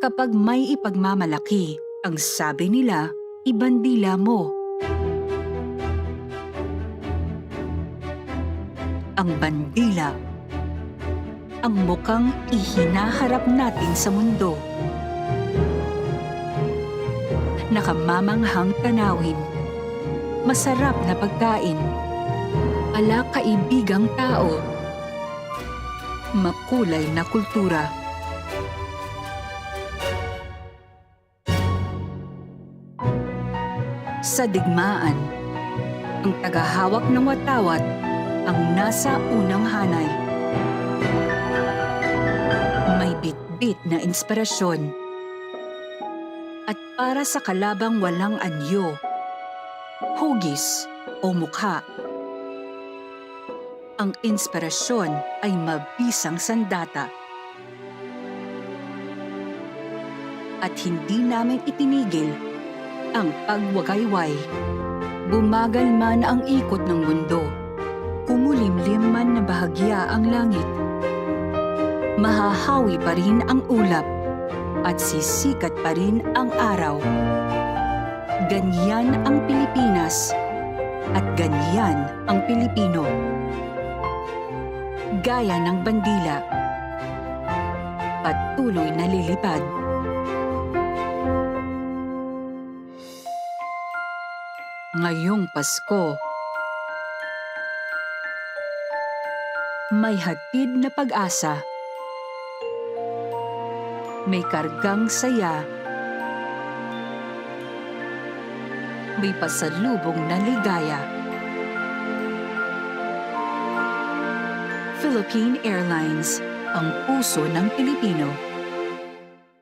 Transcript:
Kapag may ipagmamalaki, ang sabi nila, ibandila mo. Ang bandila, ang mukhang ihinaharap natin sa mundo. Nakamamanghang tanawin, masarap na pagkain, ala kaibigang tao, makulay na kultura. Sa digmaan, ang tagahawak ng watawat ang nasa unang hanay. May bitbit na inspirasyon. At para sa kalabang walang anyo, hugis o mukha, ang inspirasyon ay mabisang sandata. At hindi namin itinigil ang pagwagayway. Bumagal man ang ikot ng mundo, kumulimlim man na bahagya ang langit, mahahawi pa rin ang ulap at sisikat pa rin ang araw. Ganyan ang Pilipinas at ganyan ang Pilipino. Gaya ng bandila, patuloy na lilipad. Ngayong Pasko, may hatid na pag-asa. May kargang saya. May pasalubong na ligaya. Philippine Airlines, ang puso ng Pilipino.